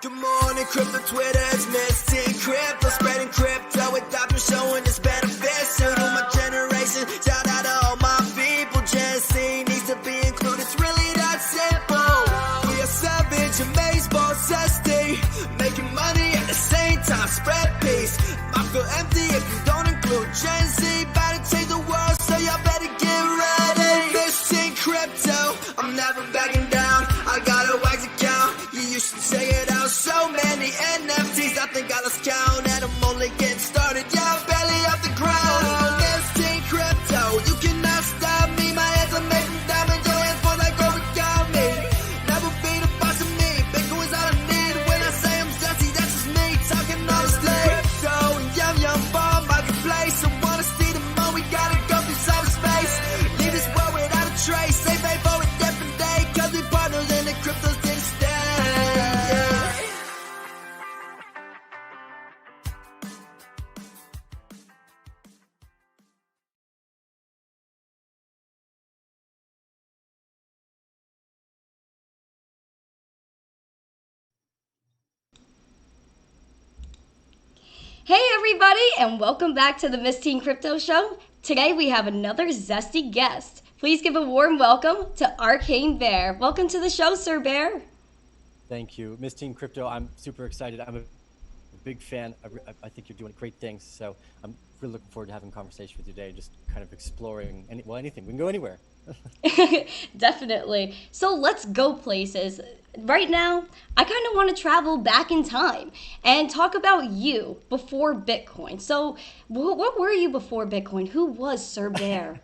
Good morning, crypto Twitter is missing crypto, spreading crypto with doctors showing its benefits to my generation. Shout out to all my people, Gen Z needs to be included. It's really that simple. We are savage, amazed, boss, zesty, making money at the same time, spread peace. I feel empty if you don't include Gen Z. About to change the world, so y'all better get ready. Missing crypto, I'm never backing down. I got a wax account, you should check it out. So many NFTs, I think I lost count, and I'm only getting started. Yeah, I'm barely off the ground. Missing crypto, you cannot stop me. My hands are made from diamonds, your hands fall like origami. Never be the boss of me. Bitcoin's all I need. When I say I'm zesty, that's just me talking honestly. Crypto and yum bomb marketplace. I wanna see the more. We gotta go through cyberspace. Leave this world without a trace. Save pay for a different day, 'cause we partners in the cryptos didn't stay. Hey everybody, and welcome back to the Miss Teen Crypto Show. Today we have another zesty guest. Please give a warm welcome to Arcane Bear. Welcome to the show, Sir Bear. Thank you. Miss Teen Crypto, I'm super excited. I'm a big fan. I think you're doing great things. So I'm really looking forward to having a conversation with you today, just kind of exploring anything. We can go anywhere. Definitely. So let's go places. Right now, I kind of want to travel back in time and talk about you before Bitcoin. So what were you before Bitcoin? Who was Sir Bear?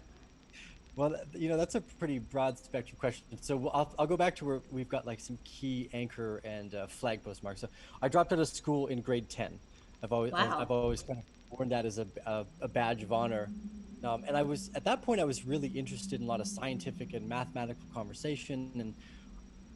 Well, that's a pretty broad spectrum question. So I'll go back to where we've got like some key anchor and flag postmarks. So I dropped out of school in grade 10. I've always kind of worn that as a badge of honor. And at that point, I was really interested in a lot of scientific and mathematical conversation. And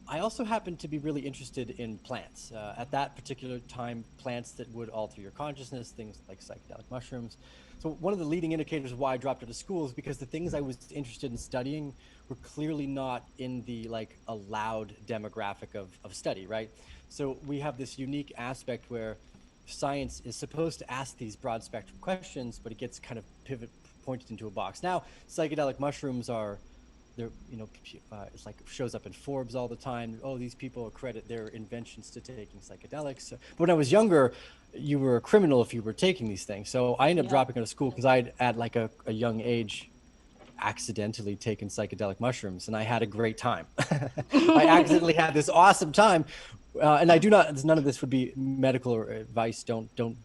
I also happened to be really interested in plants. At that particular time, plants that would alter your consciousness, things like psychedelic mushrooms. So one of the leading indicators of why I dropped out of school is because the things I was interested in studying were clearly not in the allowed demographic of study, right? So we have this unique aspect where science is supposed to ask these broad spectrum questions, but it gets kind of pointed into a box. Now, psychedelic mushrooms it's like shows up in Forbes all the time. Oh, these people accredit their inventions to taking psychedelics. But when I was younger, you were a criminal if you were taking these things. So I ended up dropping out of school because I'd at like a young age accidentally taken psychedelic mushrooms, and I had a great time. I accidentally had this awesome time, and I do not. None of this would be medical or advice. Don't do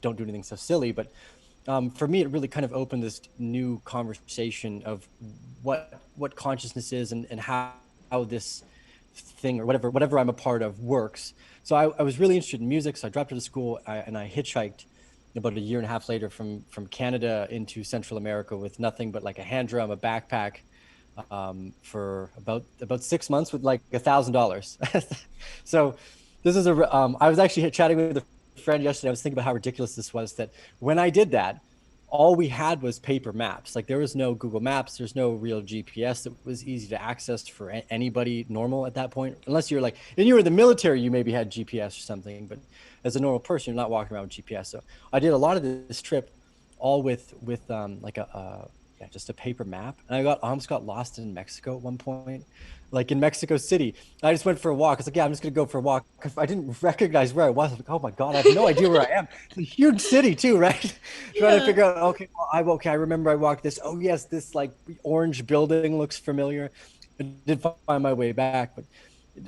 anything so silly, but. For me, it really kind of opened this new conversation of what consciousness is and how this thing or whatever I'm a part of works. So I was really interested in music. So I dropped out of school and I hitchhiked about a year and a half later from Canada into Central America with nothing but like a hand drum, a backpack, for about 6 months with like $1,000. So this is I was actually chatting with a friend yesterday. I was thinking about how ridiculous this was, that when I did that, all we had was paper maps. Like there was no Google Maps, there's no real GPS that was easy to access for anybody normal at that point, unless you're like, and you were in the military, you maybe had GPS or something, but as a normal person, you're not walking around with GPS. So I did a lot of this trip all with just a paper map, and I almost got lost in Mexico at one point. Like in Mexico City, I just went for a walk. I was like, yeah, I'm just gonna go for a walk. I didn't recognize where I was. I was like, oh my God, I have no idea where I am. It's a huge city too, right? Trying to figure out, I remember I walked this, oh yes, this like orange building looks familiar. I did find my way back. But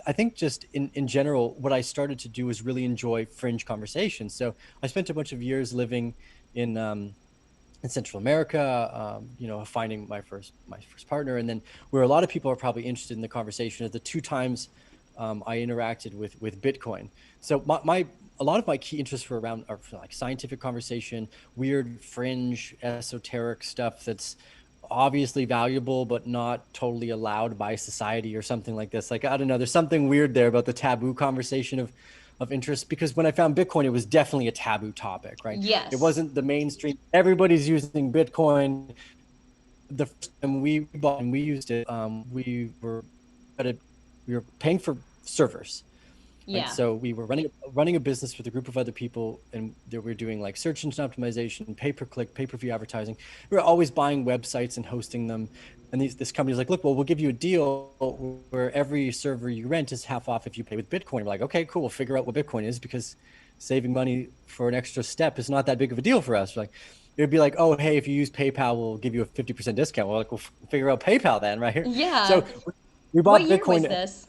I think just in general, what I started to do was really enjoy fringe conversations. So I spent a bunch of years living in Central America, finding my first partner, and then where a lot of people are probably interested in the conversation are the 2 times I interacted with Bitcoin. So a lot of my key interests were around like scientific conversation, weird fringe esoteric stuff that's obviously valuable but not totally allowed by society or something like this. Like, I don't know, there's something weird there about the taboo conversation of interest, because when I found Bitcoin, it was definitely a taboo topic, right? Yes. It wasn't the mainstream. Everybody's using Bitcoin. The first time we bought and we used it, we were paying for servers. right? Yeah. So we were running a business with a group of other people, and we were doing like search engine optimization, pay-per-click, pay-per-view advertising. We were always buying websites and hosting them. And this company was like, look, well, we'll give you a deal where every server you rent is half off if you pay with Bitcoin. We're like, okay, cool. We'll figure out what Bitcoin is, because saving money for an extra step is not that big of a deal for us. Like, it would be like, oh, hey, if you use PayPal, we'll give you a 50% discount. We're like, we'll figure out PayPal then, right here. Yeah. So we What bought year was Bitcoin. this?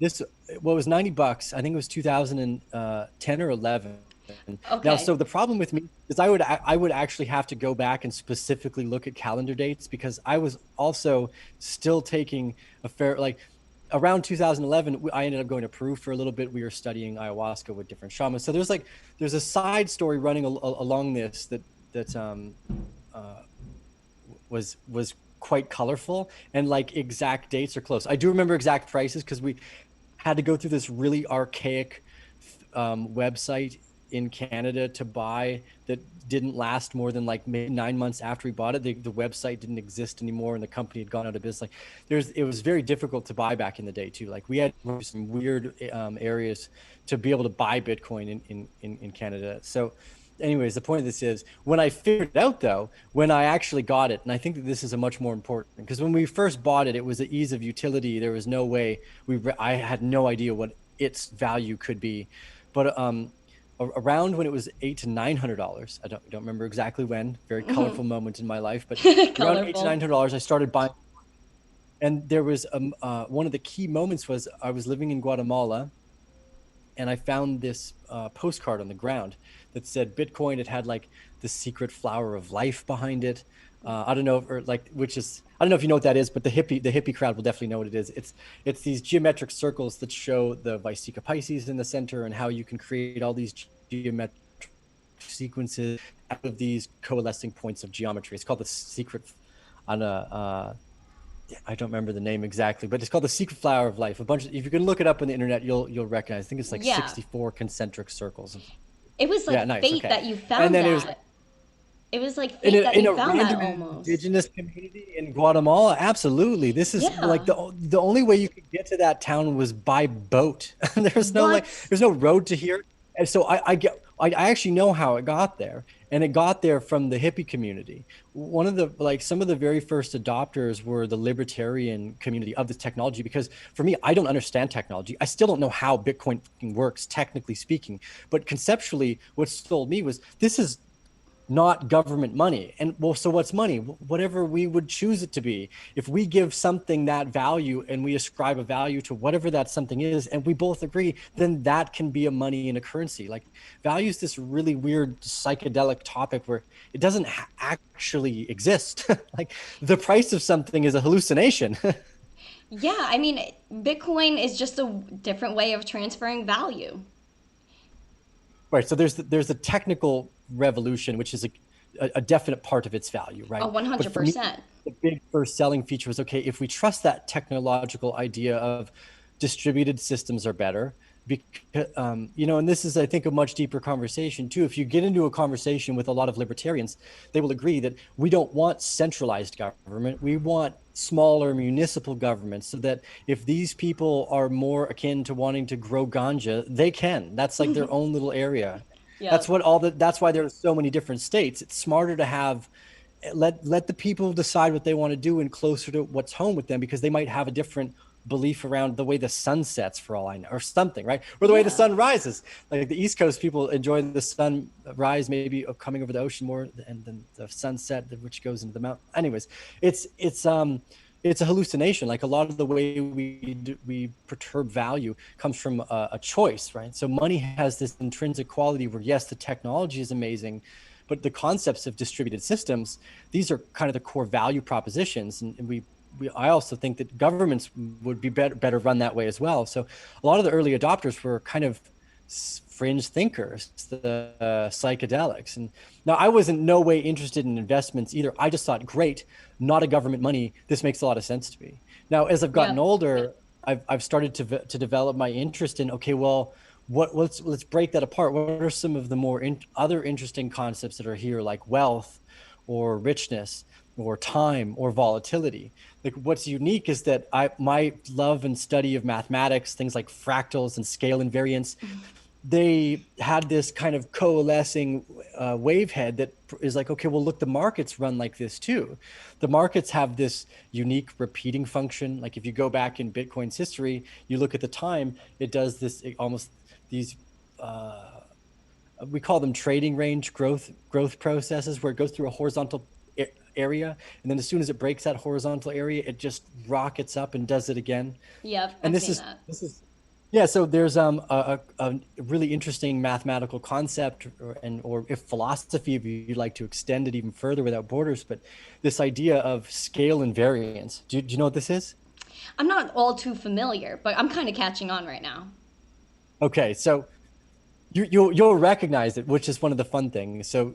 This, what was $90? I think it was 2010 or 11. Now, Okay. so the problem with me is I would actually have to go back and specifically look at calendar dates, because I was also still taking a fair, like around 2011, I ended up going to Peru for a little bit. We were studying ayahuasca with different shamans. So there's a side story running along this was quite colorful, and like exact dates are close. I do remember exact prices because we had to go through this really archaic website in Canada to buy, that didn't last more than like maybe 9 months after we bought it. The website didn't exist anymore, and the company had gone out of business. Like it was very difficult to buy back in the day too. Like we had some weird areas to be able to buy Bitcoin in Canada. So anyways, the point of this is, when I figured it out though, when I actually got it, and I think that this is a much more important, because when we first bought it, it was the ease of utility. There was no way I had no idea what its value could be. But around when it was $800 to $900, I don't remember exactly when, very colorful moment in my life, but around $800 to Colorful. $900, I started buying. And there was one of the key moments was I was living in Guatemala, and I found this postcard on the ground that said Bitcoin. It had like the secret flower of life behind it. I don't know, or like, which is, I don't know if you know what that is, but the hippie crowd will definitely know what it is. It's these geometric circles that show the Vesica Pisces in the center, and how you can create all these geometric sequences out of these coalescing points of geometry. It's called the secret on a I don't remember the name exactly, but it's called the secret flower of life. If you can look it up on the internet, you'll recognize. I think it's like Yeah. 64 concentric circles. It was Yeah, like nice. fate Okay. that you And found then it was that. It was like in fate that in you a found that random almost. indigenous community in Guatemala. Absolutely. This is like Yeah. the only way you could get to that town was by boat. What? There's no road to here. And so I actually know how it got there, and it got there from the hippie community. One of the, like, some of the very first adopters were the libertarian community of this technology, because for me, I don't understand technology. I still don't know how Bitcoin works, technically speaking, but conceptually what sold me was, this is not government money. And well, so what's money? Whatever we would choose it to be. If we give something that value, and we ascribe a value to whatever that something is, and we both agree, then that can be a money and a currency. Like, value is this really weird psychedelic topic where it doesn't actually exist. Like, the price of something is a hallucination. Yeah, I mean, Bitcoin is just a different way of transferring value. Right. So there's the technical revolution, which is a definite part of its value, Oh, right? But for me, 100%. the big first selling feature was, okay, if we trust that technological idea of distributed systems are better, because and this is, I think, a much deeper conversation too. If you get into a conversation with a lot of libertarians, they will agree that we don't want centralized government. We want smaller municipal governments, so that if these people are more akin to wanting to grow ganja, they can. That's like their own little area. Yep. That's why there's so many different states. It's smarter to have, let the people decide what they want to do, and closer to what's home with them, because they might have a different belief around the way the sun sets, for all I know, or something, right? Or the way the Yeah. sun rises. Like the East Coast people enjoy the sun rise maybe coming over the ocean more, and then the sunset, which goes into the mountain. Anyways, it's a hallucination. Like, a lot of the way we perturb value comes from a choice, right? So money has this intrinsic quality where, yes, the technology is amazing, but the concepts of distributed systems, these are kind of the core value propositions. And I also think that governments would be better run that way as well. So a lot of the early adopters were kind of fringe thinkers, the psychedelics. And now, I was in no way interested in investments either. I just thought, great, not a government money. This makes a lot of sense to me. Now, as I've gotten Yep. older, I've started to develop my interest in, okay, well, let's break that apart. What are some of the more other interesting concepts that are here, like wealth or richness or time or volatility? like what's unique is that my love and study of mathematics, things like fractals and scale invariance, they had this kind of coalescing wave head that is like, okay, well, look, the markets run like this too. The markets have this unique repeating function. Like if you go back in Bitcoin's history, you look at the time, it does this almost these we call them trading range growth processes, where it goes through a horizontal area, and then as soon as it breaks that horizontal area, it just rockets up and does it again. Yep, And I've this seen is that. this is yeah, so there's a really interesting mathematical concept, or if philosophy, if you'd like to extend it even further without borders, but this idea of scale invariance. Do you know what this is? I'm not all too familiar, but I'm kind of catching on right now. Okay, so you'll recognize it, which is one of the fun things. So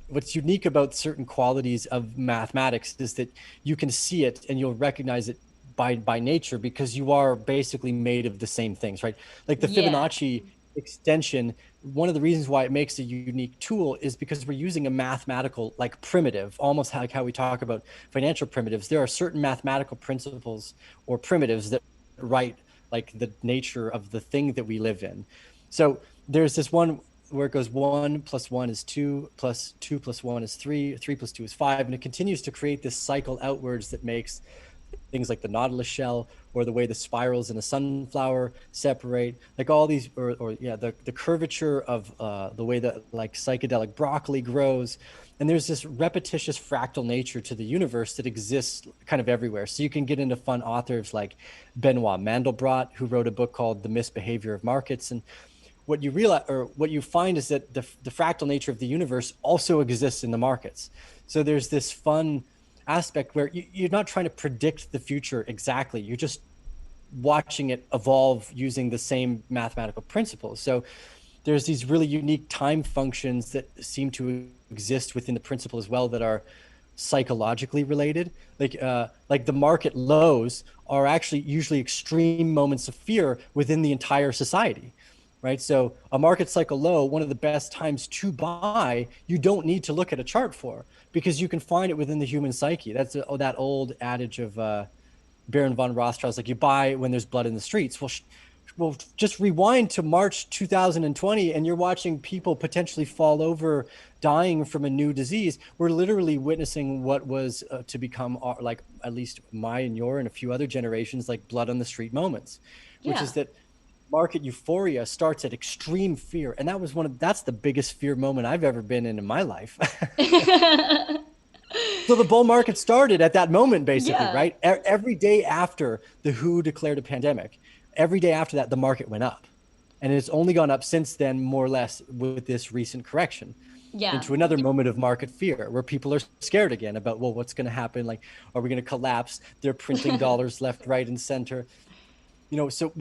what's unique about certain qualities of mathematics is that you can see it and you'll recognize it by nature, because you are basically made of the same things, right? Like the Yeah, Fibonacci extension, one of the reasons why it makes a unique tool is because we're using a mathematical like primitive, almost like how we talk about financial primitives. There are certain mathematical principles or primitives that write like the nature of the thing that we live in. So there's this one where it goes 1 + 1 is 2, plus 2 + 1 is 3, 3 + 2 is 5, and it continues to create this cycle outwards that makes things like the nautilus shell, or the way the spirals in a sunflower separate, like all these, or yeah, the curvature of the way that like psychedelic broccoli grows. And there's this repetitious fractal nature to the universe that exists kind of everywhere. So you can get into fun authors like Benoit Mandelbrot, who wrote a book called The Misbehavior of Markets. And what you realize, or what you find, is that the fractal nature of the universe also exists in the markets. So there's this fun aspect where you're not trying to predict the future exactly. You're just watching it evolve using the same mathematical principles. So there's these really unique time functions that seem to exist within the principle as well, that are psychologically related. Like the market lows are actually usually extreme moments of fear within the entire society, right? So a market cycle low, one of the best times to buy, you don't need to look at a chart for, because you can find it within the human psyche. That's that old adage of Baron von Rothschild's, like, you buy when there's blood in the streets. Well, just rewind to March 2020, and you're watching people potentially fall over, dying from a new disease. We're literally witnessing what was to become like at least my and your and a few other generations, like blood on the street moments, which yeah. is that market euphoria starts at extreme fear, and that's the biggest fear moment I've ever been in my life. So the bull market started at that moment, basically, Yeah. right? Every day after the WHO declared a pandemic, every day after that, the market went up. And it's only gone up since then, more or less, with this recent correction Yeah. into another moment of market fear, where people are scared again about, well, what's going to happen? Like, are we going to collapse? They're printing dollars left, right, and center. So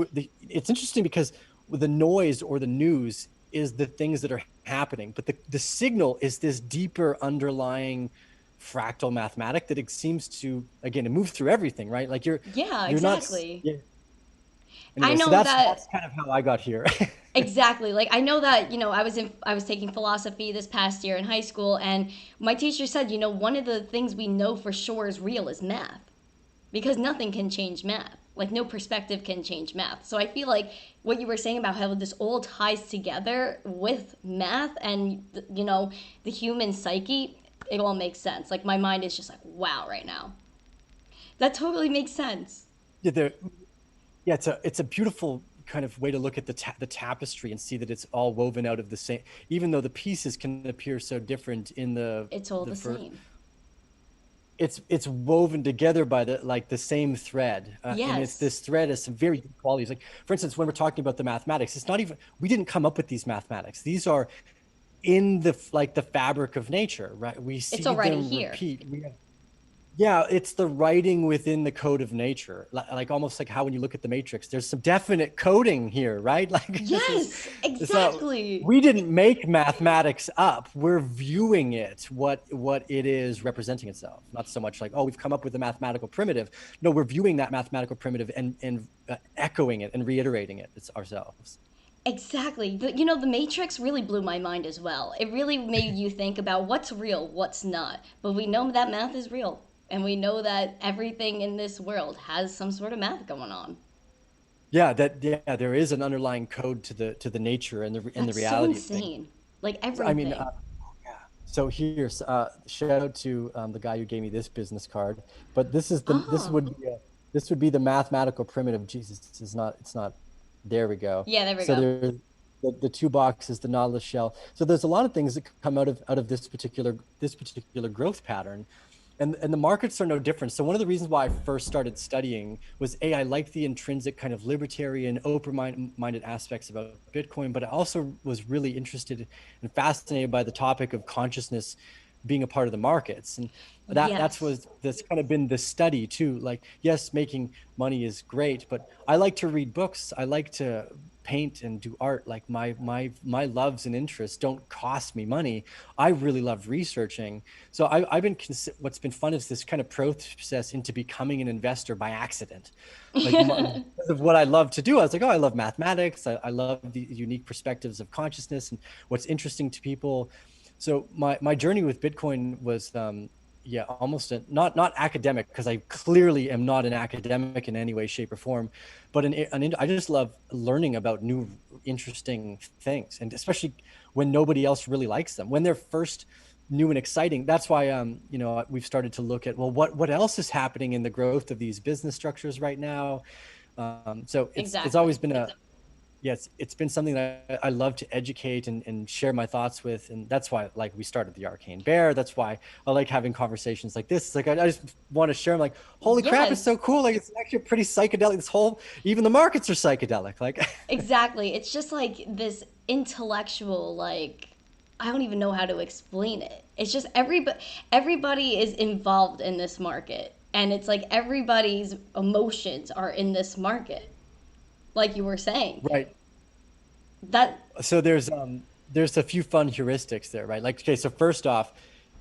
it's interesting, because the noise or the news is the things that are happening, but the signal is this deeper underlying fractal mathematic that it seems to, again, to move through everything, right? Like Yeah, you're not, exactly. yeah. I Anyway, so know that's that kind of how I got here. exactly. Like I know that, I was taking philosophy this past year in high school, and my teacher said, one of the things we know for sure is real is math. Because nothing can change math. Like no perspective can change math. So I feel like what you were saying about how this all ties together with math and the human psyche, it all makes sense. Like my mind is just like wow right now. That totally makes sense. Yeah, it's a beautiful kind of way to look at the tapestry and see that it's all woven out of the same, even though the pieces can appear so different in It's all the the first. same. It's woven together by the same thread, and it's Yes. this thread has some very good qualities. Like, for instance, when we're talking about the mathematics, it's not even, we didn't come up with these mathematics. These are in the fabric of nature, right? We It's see already them here. repeat. Yeah, it's the writing within the code of nature, like almost like how when you look at the Matrix, there's some definite coding here, right? Like Yes, it's not, exactly. we didn't make mathematics up. We're viewing it, what it is representing itself. Not so much like, oh, we've come up with a mathematical primitive. No, we're viewing that mathematical primitive and echoing it and reiterating it. It's ourselves. Exactly. The Matrix really blew my mind as well. It really made you think about what's real, what's not. But we know that math is real. And we know that everything in this world has some sort of math going on. Yeah, there is an underlying code to the nature and the That's so reality of things. insane. Like I mean, everything. so here's shout out to the guy who gave me this business card. But Oh, this would be the mathematical primitive. Jesus, it's not. There we go. yeah, there we So go. there's the two boxes, the Nautilus shell. So there's a lot of things that come out of this particular growth pattern. And the markets are no different. So one of the reasons why I first started studying was I like the intrinsic kind of libertarian, open-minded aspects about Bitcoin, but I also was really interested and fascinated by the topic of consciousness being a part of the markets. And Yes. that's kind of been the study too. Like, yes, making money is great, but I like to read books. I like to paint and do art. Like my loves and interests don't cost me money. I really love researching. So I've been what's been fun is this kind of process into becoming an investor by accident. Like because of what I love to do, I was like, oh, I love mathematics. I love the unique perspectives of consciousness and what's interesting to people. So my journey with Bitcoin was yeah, almost not academic, because I clearly am not an academic in any way, shape, or form, but I just love learning about new, interesting things, and especially when nobody else really likes them, when they're first new and exciting. That's why you know, we've started to look at, well, what else is happening in the growth of these business structures right now. So it's always Exactly. been a yes, it's been something that I love to educate and share my thoughts with. And that's why, like, we started the Arcane Bear. That's why I like having conversations like this. It's like, I just want to share. I'm like, holy crap, it's so Yes. cool. Like, it's actually pretty psychedelic. This whole, even the markets are psychedelic. Like, Exactly. It's just like this intellectual, like, I don't even know how to explain it. It's just everybody is involved in this market. And it's like everybody's emotions are in this market, like you were saying. right. That, So there's a few fun heuristics there, right? Like, okay, so first off,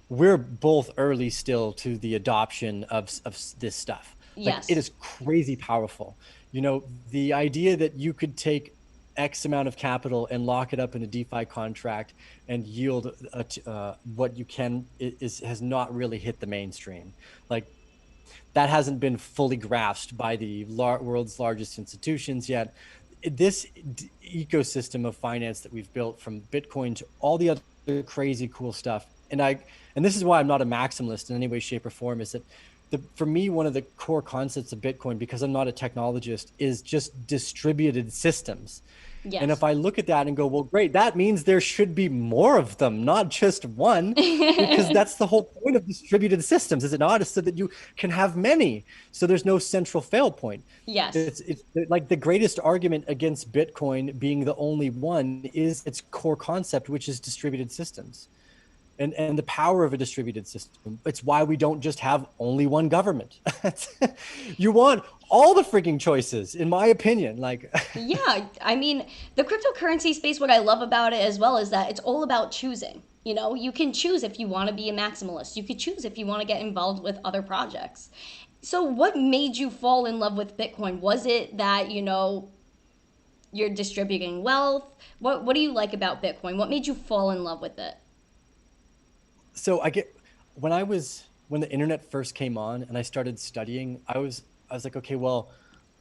we're both early still to the adoption of this stuff. Like, it yes. is crazy powerful. You know, the idea that you could take X amount of capital and lock it up in a DeFi contract and yield what you can has not really hit the mainstream. Like, that hasn't been fully grasped by the world's largest institutions yet. This ecosystem of finance that we've built, from Bitcoin to all the other crazy cool stuff, and this is why I'm not a maximalist in any way, shape, or form, is that for me, one of the core concepts of Bitcoin, because I'm not a technologist, is just distributed systems. And Yes. if I look at that and go, well, great, that means there should be more of them, not just one, because that's the whole point of distributed systems, is it not? Is so that you can have many. So there's no central fail point. Yes. It's like the greatest argument against Bitcoin being the only one is its core concept, which is distributed systems and the power of a distributed system. It's why we don't just have only one government. You want all the freaking choices, in my opinion. Like, Yeah, I mean, the cryptocurrency space, what I love about it as well is that it's all about choosing. You know, you can choose if you want to be a maximalist. You could choose if you want to get involved with other projects. So, what made you fall in love with Bitcoin? Was it that, you're distributing wealth? What do you like about Bitcoin? What made you fall in love with it? so I get when the internet first came on and I started studying, I was like, okay, well,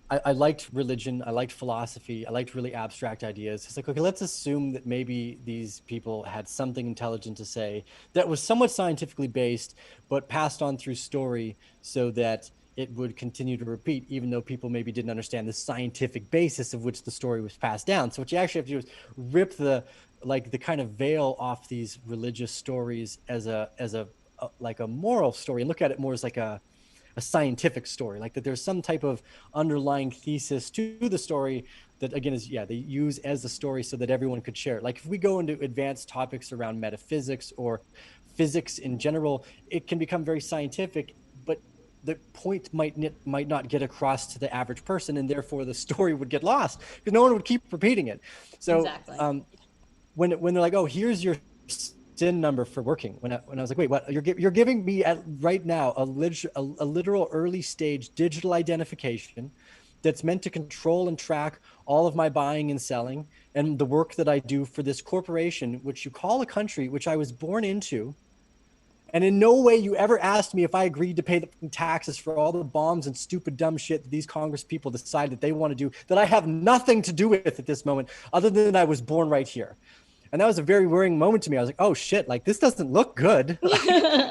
I liked religion, I liked philosophy, I liked really abstract ideas. It's like, okay, let's assume that maybe these people had something intelligent to say that was somewhat scientifically based, but passed on through story so that it would continue to repeat, even though people maybe didn't understand the scientific basis of which the story was passed down. So what you actually have to do is rip the kind of veil off these religious stories as like a moral story, and look at it more as like a scientific story, like that there's some type of underlying thesis to the story that, again, is, yeah, they use as a story so that everyone could share it. Like, if we go into advanced topics around metaphysics or physics in general, it can become very scientific, but the point might not get across to the average person, and therefore the story would get lost because no one would keep repeating it. So Exactly. when they're like, oh, here's your SIN number for working, when I was like, wait, what? You're giving me right now a literal early stage digital identification that's meant to control and track all of my buying and selling and the work that I do for this corporation, which you call a country, which I was born into, And in no way you ever asked me if I agreed to pay the taxes for all the bombs and stupid dumb shit that these Congress people decide that they want to do, that I have nothing to do with at this moment, other than I was born right here. And that was a very worrying moment to me. I was like, oh shit, like this doesn't look good. Like,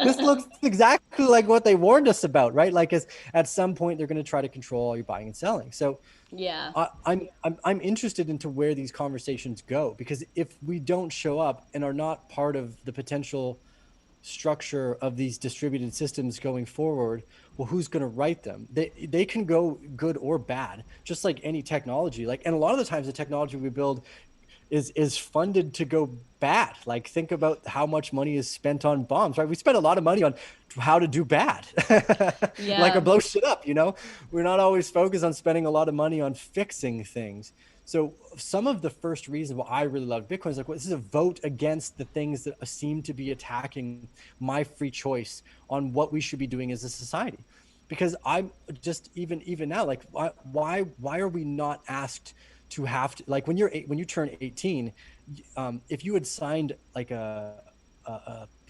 this looks exactly like what they warned us about, right? Like at some point they're going to try to control all your buying and selling. So Yeah. I'm interested into where these conversations go, because if we don't show up and are not part of the potential structure of these distributed systems going forward, well, who's going to write them? They can go good or bad, just like any technology. Like, and a lot of the times the technology we build is funded to go bad. Like, think about how much money is spent on bombs, right? We spend a lot of money on how to do bad, like, Yeah. or blow shit up, you know? We're not always focused on spending a lot of money on fixing things. So some of the first reasons why I really love Bitcoin is like, well, this is a vote against the things that seem to be attacking my free choice on what we should be doing as a society. Because I'm just, even now, like, why are we not asked to have to, like, when you turn 18, if you had signed like a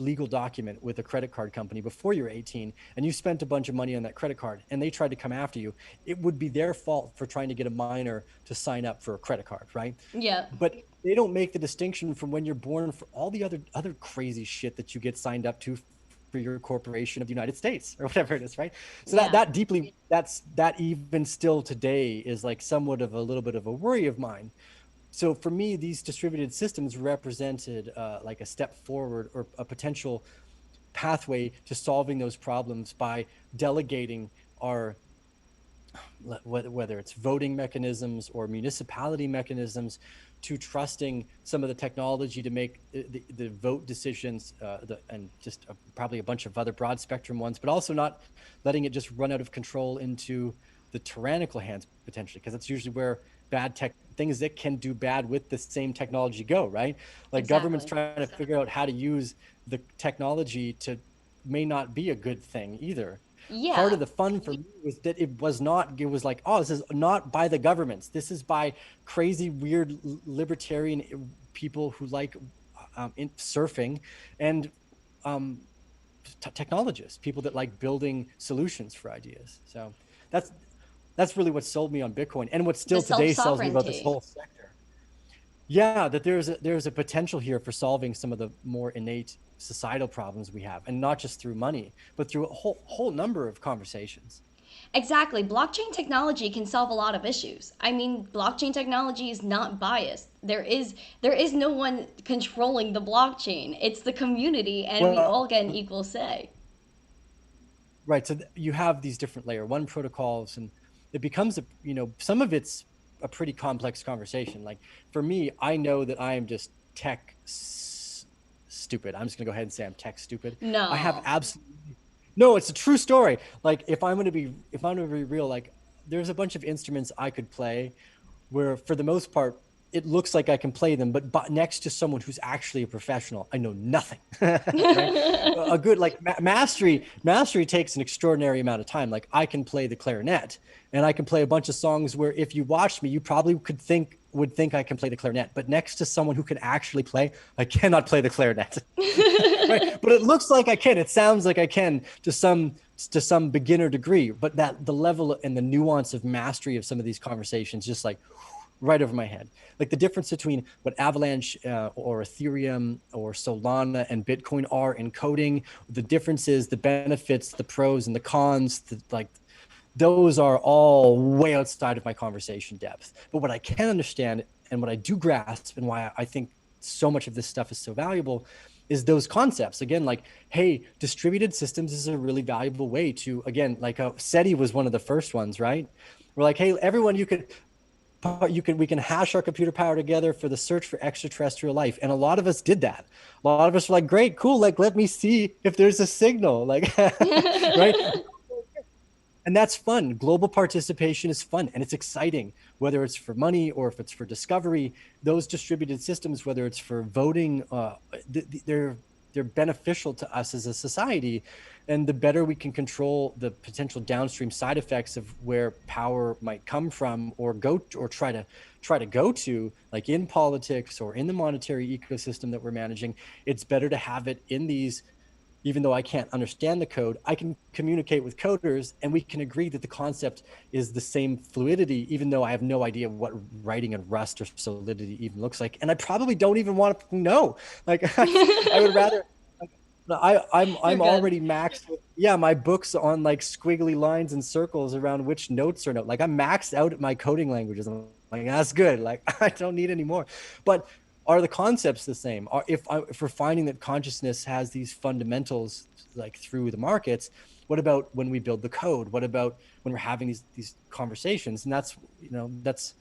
legal document with a credit card company before you're 18 and you spent a bunch of money on that credit card and they tried to come after you, it would be their fault for trying to get a minor to sign up for a credit card, right? Yeah. But they don't make the distinction from when you're born for all the other crazy shit that you get signed up to for your corporation of the United States or whatever it is, right? So Yeah. that even still today is like somewhat of a little bit of a worry of mine. So for me, these distributed systems represented like a step forward or a potential pathway to solving those problems by delegating our, whether it's voting mechanisms or municipality mechanisms, to trusting some of the technology to make the vote decisions, and just probably a bunch of other broad spectrum ones, but also not letting it just run out of control into the tyrannical hands potentially, because that's usually where bad tech things that can do bad with the same technology go, right? Like, governments Exactly. trying to figure out how to use the technology to may not be a good thing either. Part Yeah. of the fun for me was that it was like, oh, this is not by the governments, this is by crazy weird libertarian people who like surfing, and um, technologists, people that like building solutions for ideas. So that's that's really what sold me on Bitcoin, and what The still self today sells me about this sovereignty. whole sector. Yeah, that there's a potential here for solving some of the more innate societal problems we have, and not just through money, but through a whole number of conversations. Exactly. Blockchain technology can solve a lot of issues. I mean, blockchain technology is not biased. There is no one controlling the blockchain. It's the community and we Well, all get an equal say. right. So you have these different layer one protocols, and it becomes some of it's a pretty complex conversation. Like, for me, I know that I am just stupid. I'm just gonna go ahead and say I'm tech stupid. I have No. absolutely no. It's a true story. Like, if I'm gonna be real, like, there's a bunch of instruments I could play where, for the most part, it looks like I can play them, but next to someone who's actually a professional, I know nothing. Right? A good, like, mastery takes an extraordinary amount of time. Like, I can play the clarinet, and I can play a bunch of songs where, if you watched me, you probably would think I can play the clarinet, but next to someone who can actually play, I cannot play the clarinet. Right? But it looks like I can. It sounds like I can to some beginner degree, but that the level and the nuance of mastery of some of these conversations, just like right over my head. Like, the difference between what Avalanche or Ethereum or Solana and Bitcoin are in coding, the differences, the benefits, the pros and the cons, like, those are all way outside of my conversation depth. But what I can understand, and what I do grasp, and why I think so much of this stuff is so valuable, is those concepts. Again, like, hey, distributed systems is a really valuable way to, again, like, SETI was one of the first ones, right? We're like, hey, everyone, we can hash our computer power together for the search for extraterrestrial life. And a lot of us did that. A lot of us were like, great, cool, like, let me see if there's a signal, like, right? And that's fun. Global participation is fun and it's exciting, whether it's for money or if it's for discovery. Those distributed systems, whether it's for voting, they're beneficial to us as a society. And the better we can control the potential downstream side effects of where power might come from, or try to go to, like in politics or in the monetary ecosystem that we're managing, it's better to have it in these even though I can't understand the code, I can communicate with coders and we can agree that the concept is the same fluidity, even though I have no idea what writing in Rust or Solidity even looks like. And I probably don't even want to know. Like I would rather You're I'm good. already maxed with, yeah, my books on like squiggly lines and circles around which notes are no, like I'm maxed out at my coding languages. I'm like, that's good. Like I don't need any more. But are the concepts the same? If we're finding that consciousness has these fundamentals like through the markets, what about when we build the code? What about when we're having these conversations? And that's, that's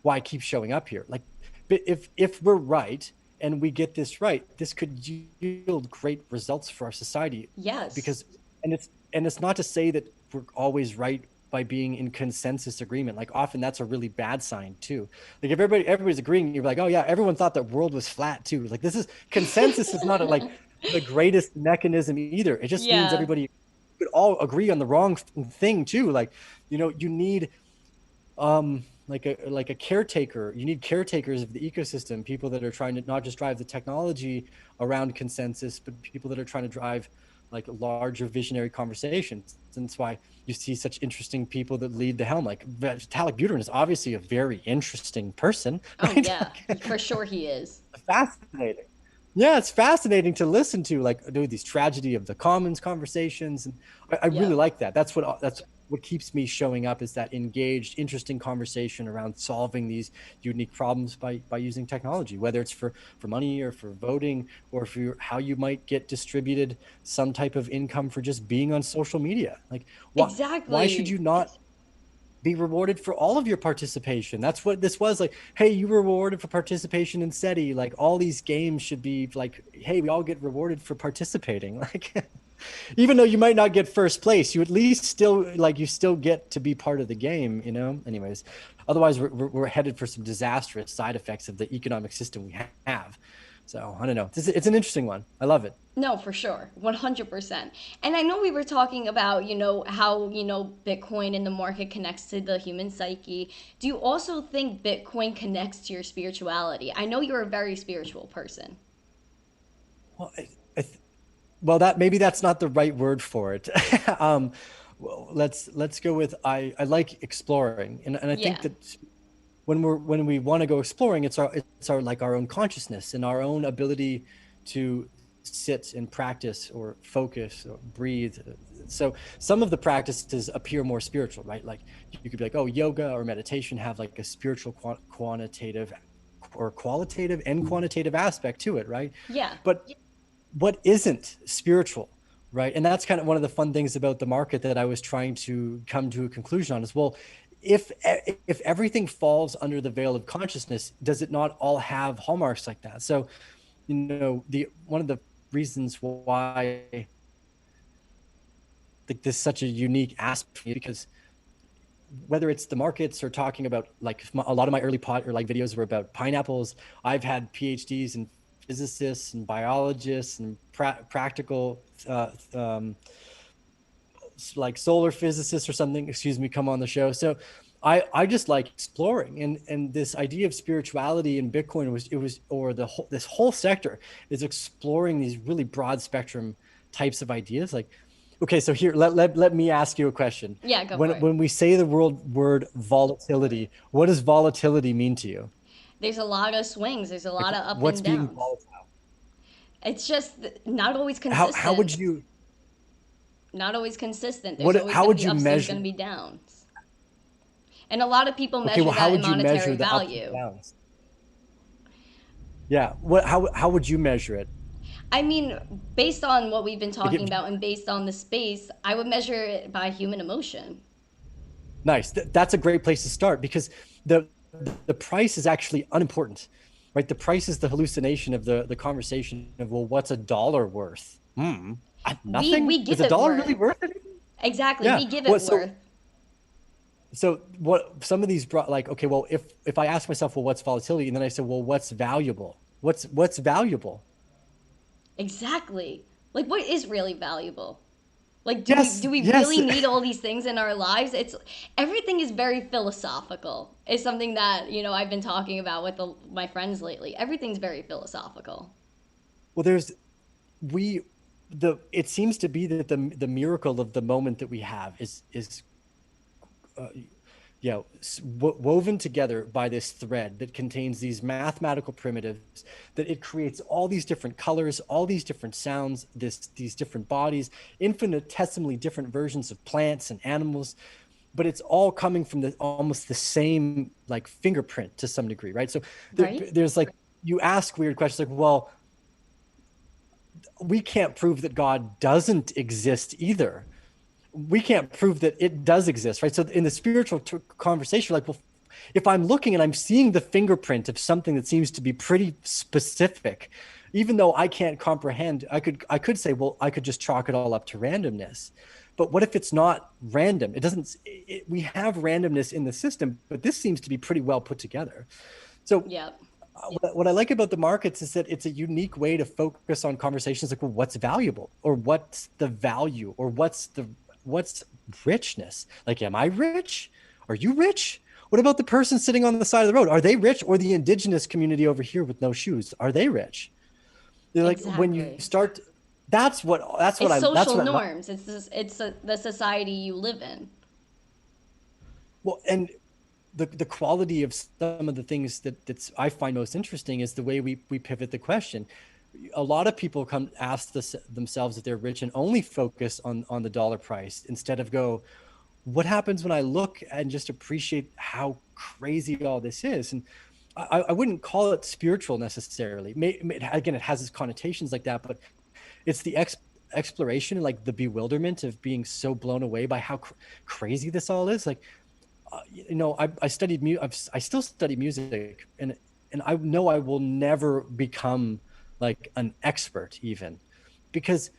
why I keep showing up here. Like, but if we're right and we get this right, this could yield great results for our society. Yes. Because, and it's not to say that we're always right by being in consensus agreement. Like often that's a really bad sign too. Like if everybody's agreeing, you're like, oh yeah, everyone thought the world was flat too. Like this is consensus is not like the greatest mechanism either. It just means Yeah. everybody could all agree on the wrong thing too. Like, you need like a caretaker. You need caretakers of the ecosystem, people that are trying to not just drive the technology around consensus, but people that are trying to drive like larger visionary conversations. And that's why you see such interesting people that lead the helm. Like Vitalik Buterin is obviously a very interesting person, Oh right? yeah. For sure he is. Fascinating. Yeah, it's fascinating to listen to, like, dude, these tragedy of the commons conversations, and I really Yep. like that. That's what keeps me showing up, is that engaged, interesting conversation around solving these unique problems by using technology, whether it's for money or for voting or for how you might get distributed some type of income for just being on social media. Like, why should Exactly. you not be rewarded for all of your participation? That's what this was. Like, hey, you were rewarded for participation in SETI. Like all these games should be like, hey, we all get rewarded for participating. Like even though you might not get first place, you at least still, like, you still get to be part of the game. Anyways, otherwise we're headed for some disastrous side effects of the economic system we have. So I don't know, it's an interesting one. I love it. No, for sure. 100%. And I know we were talking about, how, Bitcoin and the market connects to the human psyche. Do you also think Bitcoin connects to your spirituality? I know you're a very spiritual person. Well, well, that maybe that's not the right word for it. Well, let's go with, I like exploring, and I think Yeah. that when we want to go exploring, it's our like our own consciousness and our own ability to sit and practice or focus or breathe. So some of the practices appear more spiritual, right? Like you could be like, oh, yoga or meditation have like a spiritual quantitative or qualitative and quantitative aspect to it, right? Yeah. But what isn't spiritual, right? And that's kind of one of the fun things about the market that I was trying to come to a conclusion on, is, well, if everything falls under the veil of consciousness, does it not all have hallmarks like that? So, the one of the reasons why like this is such a unique aspect, because whether it's the markets or talking about, like, a lot of my early pot or like videos were about pineapples. I've had PhDs and physicists and biologists and practical like solar physicists or something, excuse me, come on the show. So I just like exploring, and this idea of spirituality in Bitcoin or this whole sector is exploring these really broad spectrum types of ideas. Like, okay, so here, let me ask you a question. Yeah, go When for it. when we say the word volatility, what does volatility mean to you? There's a lot of swings, there's a Like, lot of up what's and being downs. volatile? It's just not always How would consistent. you Not always consistent. There's what always how going to would be you ups, there's going to measure? be downs. And a lot of people Okay, measure well, how that in would you monetary measure the ups and value. downs? Yeah, how would you measure it? I mean, based on what we've been Like, talking about and based on the space, I would measure it by human emotion. nice. That's a great place to start, because the the price is actually unimportant, right? The price is the hallucination of the conversation of, well, what's a dollar worth? We Nothing. we Is give a it dollar really worth. worth anything? Exactly. Yeah. We give it What worth. so what some of these brought, like, okay, well, if I ask myself, well, what's volatility, and then I said, well, what's valuable? What's valuable? Exactly. Like what is really valuable? Like do we Yes, do we yes. really need all these things in our lives? It's everything is very philosophical. It's something that, I've been talking about with my friends lately. Everything's very philosophical. Well, there's we it seems to be that the miracle of the moment that we have is woven together by this thread that contains these mathematical primitives, that it creates all these different colors, all these different sounds, these different bodies, infinitesimally different versions of plants and animals, but it's all coming from almost the same like fingerprint to some degree, right? So Right? there's like, you ask weird questions like, well, we can't prove that God doesn't exist either. We can't prove that it does exist, right? So in the spiritual conversation, like, well, if I'm looking and I'm seeing the fingerprint of something that seems to be pretty specific, even though I can't comprehend, I could say, well, I could just chalk it all up to randomness. But what if it's not random? We have randomness in the system, but this seems to be pretty well put together. So Yep. what I like about the markets is that it's a unique way to focus on conversations like, well, what's valuable, or what's the value, or what's richness? Like, am I rich? Are you rich? What about the person sitting on the side of the road? Are they rich? Or the indigenous community over here with no shoes, are they rich? They're like, when you Exactly. start, It's social I love. norms. The society you live in. Well, and the quality of some of the things that's I find most interesting is the way we pivot the question. A lot of people come ask themselves if they're rich and only focus on the dollar price, instead of go, what happens when I look and just appreciate how crazy all this is? And I wouldn't call it spiritual necessarily. Again, it has its connotations like that, but it's the exploration and like the bewilderment of being so blown away by how crazy this all is. Like, I studied I still study music, and I know I will never become like an expert, even because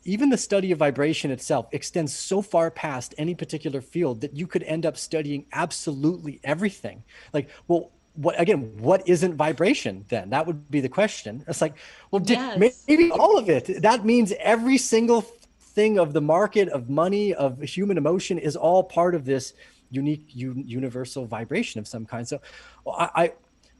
even the study of vibration itself extends so far past any particular field that you could end up studying absolutely everything. Like, well, what isn't vibration then? That would be the question. It's like, well, Yes. maybe all of it. That means every single thing of the market, of money, of human emotion is all part of this unique universal vibration of some kind. So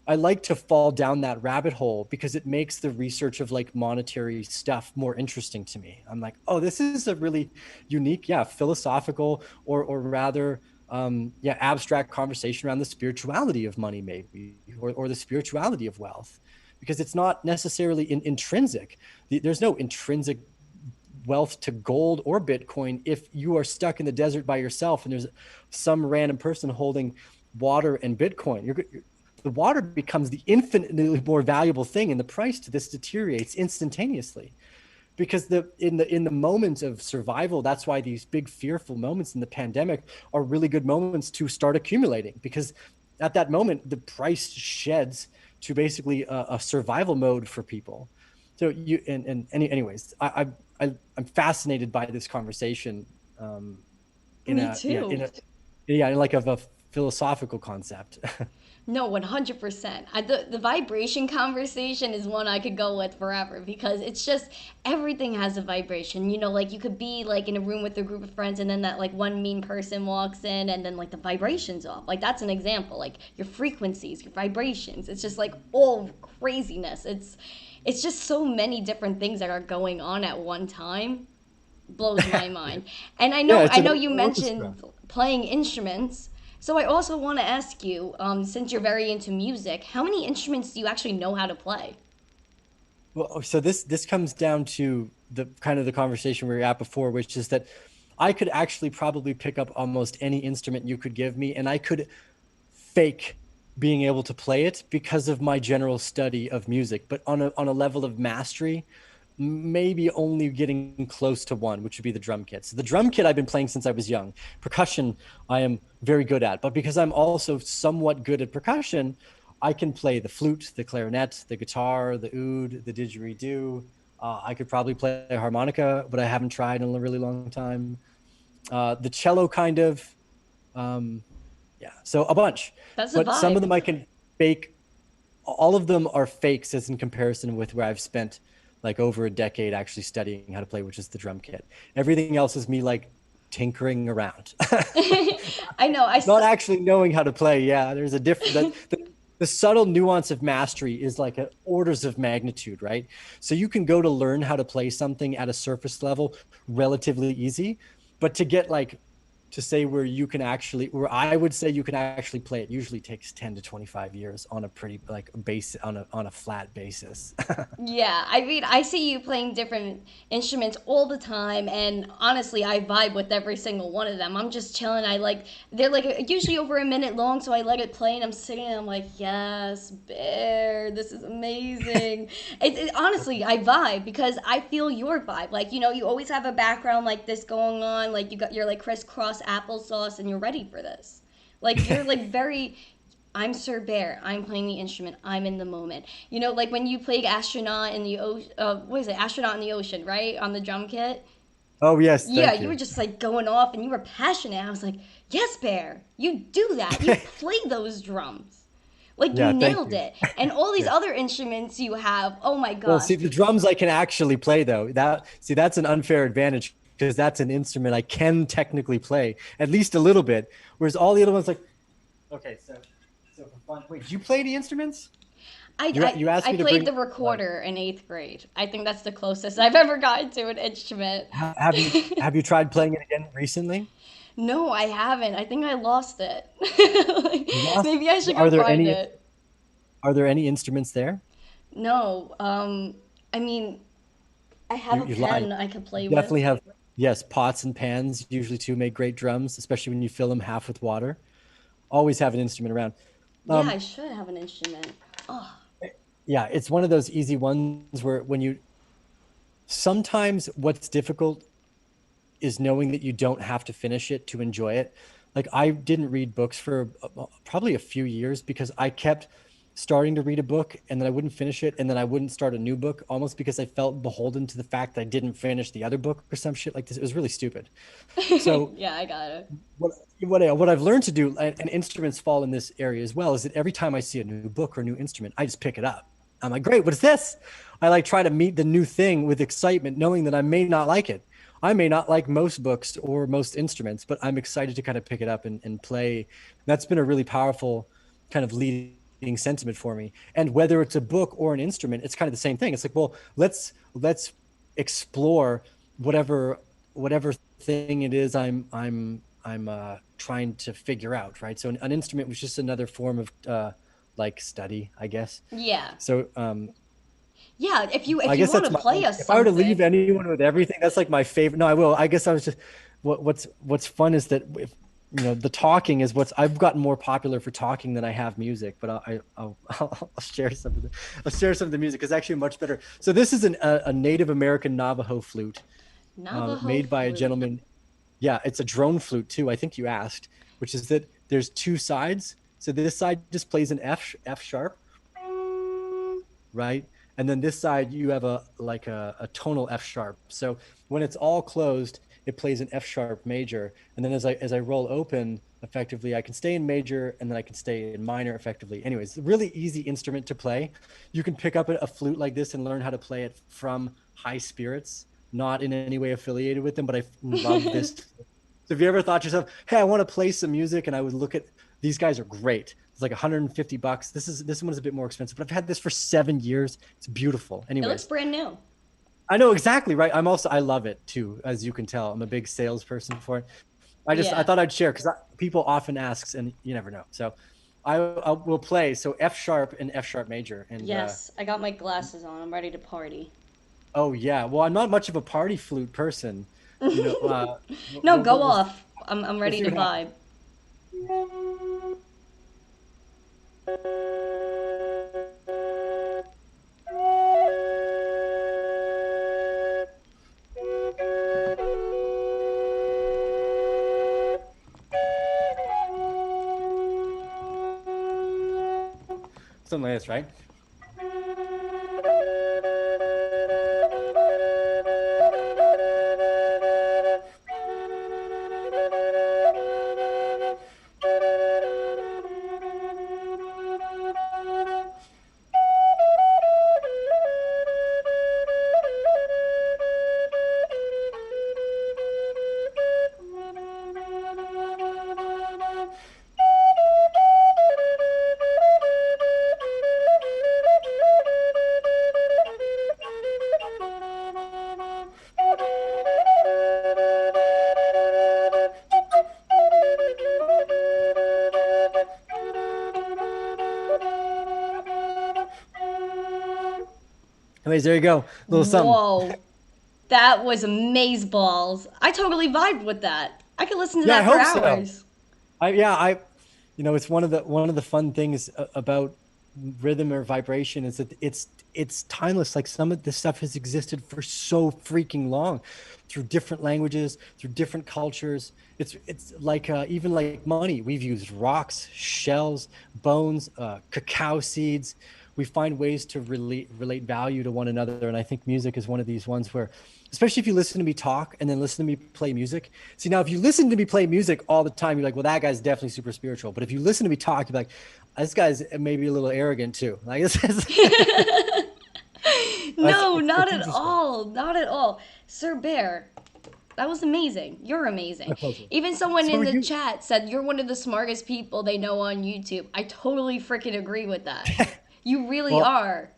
I like to fall down that rabbit hole because it makes the research of like monetary stuff more interesting to me. I'm like, oh, this is a really unique, philosophical, or rather, abstract conversation around the spirituality of money, maybe, or the spirituality of wealth, because it's not necessarily intrinsic. There's no intrinsic wealth to gold or Bitcoin if you are stuck in the desert by yourself and there's some random person holding water and Bitcoin. The water becomes the infinitely more valuable thing, and the price to this deteriorates instantaneously. Because in the moment of survival, that's why these big fearful moments in the pandemic are really good moments to start accumulating, because at that moment the price sheds to basically a survival mode for people. So anyways, I'm fascinated by this conversation, in Me a yeah in too. a yeah in like of a philosophical concept. No, 100%. The vibration conversation is one I could go with forever because it's just everything has a vibration. Like you could be like in a room with a group of friends and then that like one mean person walks in and then like the vibration's off. Like that's an example. Like your frequencies, your vibrations. It's just like all craziness. It's just so many different things that are going on at one time. Blows my mind. And I Yeah, know it's I an know you orchestra. mentioned playing instruments. So I also want to ask you, since you're very into music, how many instruments do you actually know how to play? Well, so this comes down to the kind of the conversation we were at before, which is that I could actually probably pick up almost any instrument you could give me, and I could fake being able to play it because of my general study of music. But on a level of mastery, maybe only getting close to one, which would be the drum kit. So the drum kit I've been playing since I was young. Percussion I am very good at, but because I'm also somewhat good at percussion, I can play the flute, the clarinet, the guitar, the oud, the didgeridoo. I could probably play a harmonica, but I haven't tried in a really long time. The cello, kind of. Um, yeah, so a bunch, That's a but some of vibe. them I can fake. All of them are fakes as in comparison with where I've spent like over a decade actually studying how to play, which is the drum kit. Everything else is me like tinkering around, I know. not actually knowing how to play. Yeah, there's a different the subtle nuance of mastery is like orders of magnitude, right? So you can go to learn how to play something at a surface level relatively easy, but to get like to say where you can actually, where I would say you can actually play it usually takes 10 to 25 years on a pretty like base on a flat basis. Yeah, I mean, I see you playing different instruments all the time, and honestly, I vibe with every single one of them. I'm just chilling. I like they're like usually over a minute long, so I let it play, and I'm sitting and I'm like, yes, Bear, this is amazing. Honestly, I vibe because I feel your vibe. Like you always have a background like this going on. Like you got your like crisscross applesauce, and you're ready for this. Like you're like very I'm Sir Bear. I'm playing the instrument. I'm in the moment. Like when you played astronaut in the ocean. What is it? Astronaut in the ocean, right? On the drum kit. Oh yes, Yeah, thank you were you. just like going off, and you were passionate. I was like, yes, Bear. You do that. You play those drums. Like you Yeah, thank nailed you. it. And all these Yeah. other instruments you have. Oh my Well, see, gosh. the drums I can actually play though. That's an unfair advantage because that's an instrument I can technically play at least a little bit. Whereas all the other ones, like, okay, so for fun, wait, do you play the instruments? I, You I, asked I me to played bring. the recorder in eighth grade. I think that's the closest I've ever gotten to an instrument. Have you tried playing it again recently? No, I haven't. I think I lost it. You lost. Maybe I should go Are there find any it. Are there any instruments there? No, I mean, I have a You lied. pen I could You play with. definitely have. Yes, pots and pans usually too make great drums, especially when you fill them half with water. Always have an instrument around. Yeah, Um, I should have an instrument. Oh, yeah, it's one of those easy ones where when you sometimes what's difficult is knowing that you don't have to finish it to enjoy it. Like I didn't read books for probably a few years because I kept starting to read a book and then I wouldn't finish it and then I wouldn't start a new book almost because I felt beholden to the fact that I didn't finish the other book or some shit like this. It was really stupid. So yeah, I got it. what I've learned to do, and instruments fall in this area as well, is that every time I see a new book or a new instrument, I just pick it up. I'm like, great, what is this? I like try to meet the new thing with excitement, knowing that I may not like it. I may not like most books or most instruments, but I'm excited to kind of pick it up and play. That's been a really powerful kind of leading sentiment for me. And whether it's a book or an instrument, it's kind of the same thing. It's like, well, let's explore whatever thing it is I'm trying to figure out, right? So an instrument was just another form of like study, I guess. Yeah, So yeah. If you I if you guess want that's to my play us if I were to leave something, anyone with everything, that's like my favorite. No, I will. I guess I was just what's fun is that if, the talking is what's I've gotten more popular for talking than I have music, but I'll share some of the music. It's actually much better. So this is a Native American Navajo flute Navajo made by a flute. gentleman. Yeah, it's a drone flute too. I think you asked, which is that there's two sides. So this side just plays an F sharp, right? And then this side you have a tonal F sharp. So when it's all closed, it plays an F sharp major. And then as I roll open, effectively, I can stay in major and then I can stay in minor effectively. Anyways, a really easy instrument to play. You can pick up a flute like this and learn how to play it from high spirits, not in any way affiliated with them, but I love this. So have you ever thought to yourself, hey, I want to play some music, and I would look at these guys are great. It's like $150. This one is a bit more expensive, but I've had this for 7 years. It's beautiful. It looks Anyways, brand new. I know exactly right. I love it too, as you can tell. I'm a big salesperson for it. I Yeah. thought I'd share because people often asks, and you never know. So I will play. So F sharp and F sharp major, and Yes, I got my glasses on. I'm ready to party. oh yeah. Well, I'm not much of a party flute person. You know, No, go we'll off. I'm we'll ready see to what happens. vibe. Something like this, right? Anyways, there you go. Little something. Whoa, that was amazeballs. I totally vibed with that. I could listen to Yeah, I that for hope so. hours. I it's one of the fun things about rhythm or vibration is that it's timeless. Like some of this stuff has existed for so freaking long, through different languages, through different cultures. It's like even like money. We've used rocks, shells, bones, cacao seeds. We find ways to relate value to one another, and I think music is one of these ones where, especially if you listen to me talk and then listen to me play music. See, now if you listen to me play music all the time, you're like, well, that guy's definitely super spiritual. But if you listen to me talk, you're like, this guy's maybe a little arrogant too. Like No, not it's at interesting. all. Not at all. Sir Bear, that was amazing. You're My amazing. pleasure. Even someone So in are the you. chat said you're one of the smartest people they know on YouTube. I totally freaking agree with that. You really Well, are.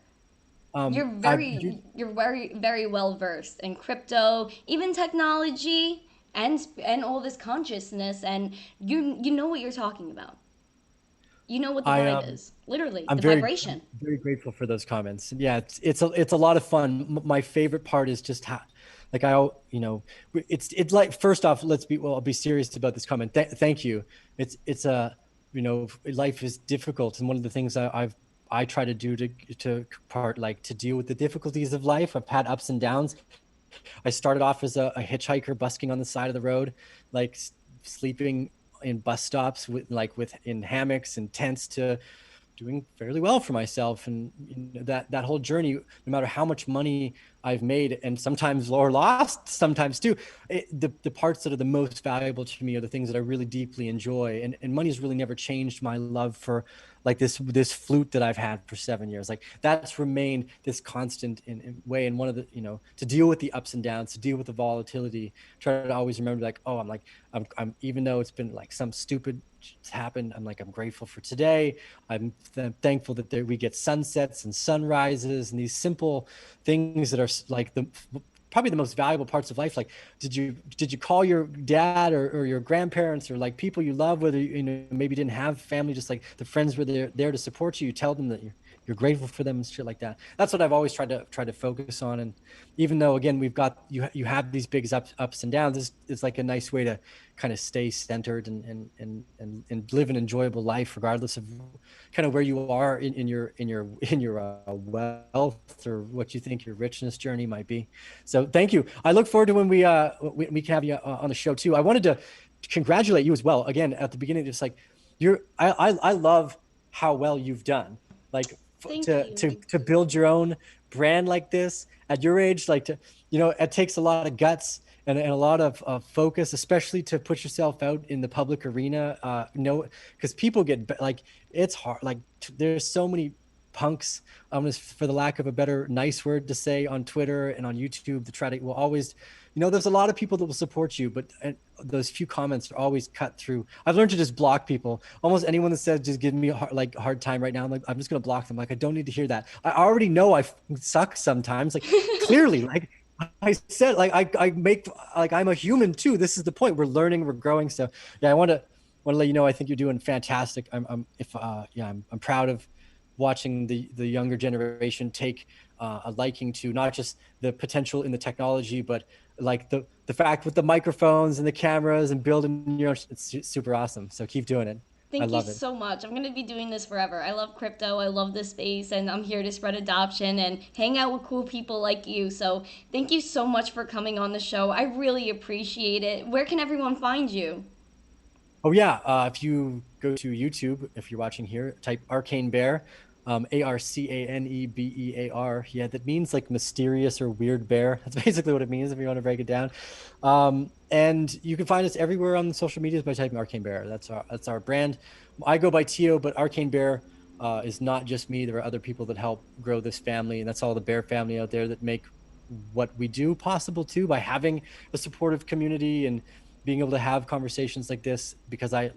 um, You're I very you, you're very well versed in crypto, even technology and all this consciousness, and you know what you're talking about. You know what the I vibe is. Literally, I'm the very vibration. very grateful for those comments. Yeah, it's a lot of fun. My favorite part is just how, like it's like, first off, I'll be serious about this comment. Thank you. It's a, life is difficult, and one of the things I try to do to deal with the difficulties of life. I've had ups and downs. I started off as a hitchhiker busking on the side of the road, like sleeping in bus stops with in hammocks and tents, to doing fairly well for myself. And that whole journey, no matter how much money I've made, and sometimes or lost sometimes too, the parts that are the most valuable to me are the things that I really deeply enjoy. And money's really never changed my love for, like, this flute that I've had for 7 years. Like, that's remained this constant in way. And one of the, to deal with the ups and downs, to deal with the volatility, try to always remember, like, oh, I'm even though it's been like some stupid happened, I'm grateful for today. I'm thankful that we get sunsets and sunrises and these simple things that are like the probably the most valuable parts of life. Like, did you call your dad or your grandparents, or like people you love, whether maybe didn't have family, just like the friends were there to support you? You tell them that you're grateful for them and shit like that. That's what I've always tried to focus on. And even though, again, we've got you have these big ups and downs, this is like a nice way to kind of stay centered and live an enjoyable life, regardless of kind of where you are in your wealth, or what you think your richness journey might be. So thank you. I look forward to when we can have you on the show too. I wanted to congratulate you as well. Again, at the beginning, just like I love how well you've done. Like, Thank you. to build your own brand like this at your age, like, it takes a lot of guts and a lot of focus, especially to put yourself out in the public arena. Because people like, it's hard. Like, there's so many punks, for the lack of a better nice word to say, on Twitter and on YouTube, to try to, will always, there's a lot of people that will support you, but those few comments are always cut through. I've learned to just block people. Almost anyone that says just give me a hard time right now, I'm just gonna block them. Like, I don't need to hear that. I already know I suck sometimes. Like, clearly, like I said, like I make, like, I'm a human too. This is the point. We're learning, we're growing. So yeah, I want to let you know, I think you're doing fantastic. I'm proud of watching the younger generation take a liking to not just the potential in the technology, but like the fact with the microphones and the cameras and building your own. It's super awesome. So keep doing it. I Thank you love it. so much. I'm going to be doing this forever. I love crypto. I love this space, and I'm here to spread adoption and hang out with cool people like you. So, thank you so much for coming on the show. I really appreciate it. Where can everyone find you? Oh yeah, if you go to YouTube, if you're watching here, type Arcane Bear, Arcanebear. Yeah, that means like mysterious or weird bear. That's basically what it means if you want to break it down. And you can find us everywhere on the social medias by typing Arcane Bear. That's our brand. I go by Tio, but Arcane Bear is not just me. There are other people that help grow this family, and that's all the bear family out there that make what we do possible too, by having a supportive community and being able to have conversations like this, because I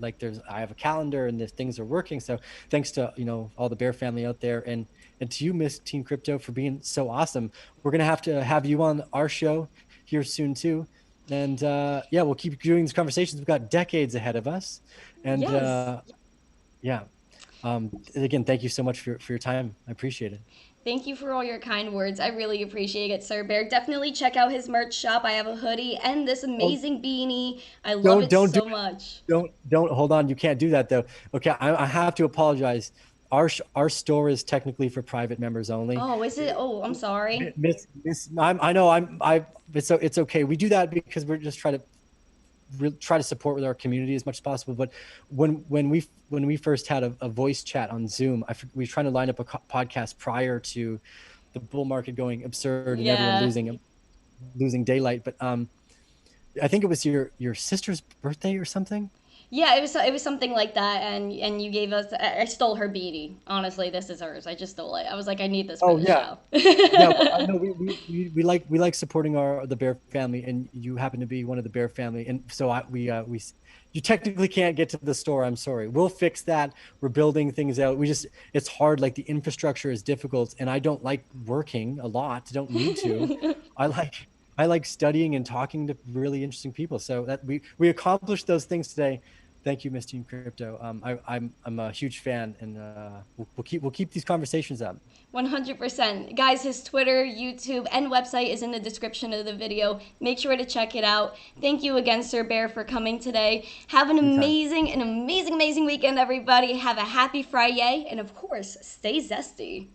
have a calendar and the things are working. So thanks to all the bear family out there, and to you, Miss Team Crypto, for being so awesome. We're gonna have to have you on our show here soon too. And yeah, we'll keep doing these conversations. We've got decades ahead of us. And Yes. yeah. Again, thank you so much for your time. I appreciate it. Thank you for all your kind words. I really appreciate it, Sir Bear. Definitely check out his merch shop. I have a hoodie and this Oh, amazing beanie. I love it don't do so it. much. Don't hold on. You can't do that though. Okay, I have to apologize. Our store is technically for private members only. Oh, is it? Oh, I'm sorry. I know it's okay. We do that because we're just try to support with our community as much as possible. But when we first had a voice chat on Zoom, we were trying to line up a podcast prior to the bull market going absurd and everyone Yeah. losing daylight. But I think it was your sister's birthday or something. Yeah, it was something like that, and you gave us. I stole her beanie. Honestly, this is hers. I just stole it. I was like, I need this for Oh the yeah, show. yeah. Well, I know we like supporting the Bear family, and you happen to be one of the Bear family, and so you technically can't get to the store. I'm sorry. We'll fix that. We're building things out. It's hard. Like the infrastructure is difficult, and I don't like working a lot. I don't need to. I like studying and talking to really interesting people. So that we accomplished those things today. Thank you, Miss Team Crypto. I'm a huge fan, and we'll keep these conversations up. 100%. Guys, his Twitter, YouTube, and website is in the description of the video. Make sure to check it out. Thank you again, Sir Bear, for coming today. Have an Anytime. amazing weekend, everybody. Have a happy Friday, and of course, stay zesty.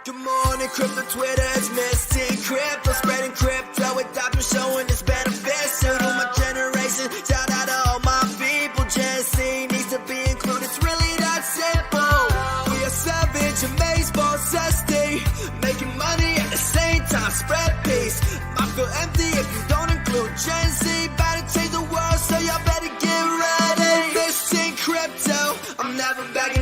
Good morning, crypto Twitter is missing crypto, spreading crypto with doctors showing its benefits to my generation. Shout out to all my people, Gen Z needs to be included. It's really that simple. We are savage, amazed, boss SD, making money at the same time, spread peace. I feel empty if you don't include Gen Z. About to change the world, so y'all better get ready. Missing crypto, I'm never backing.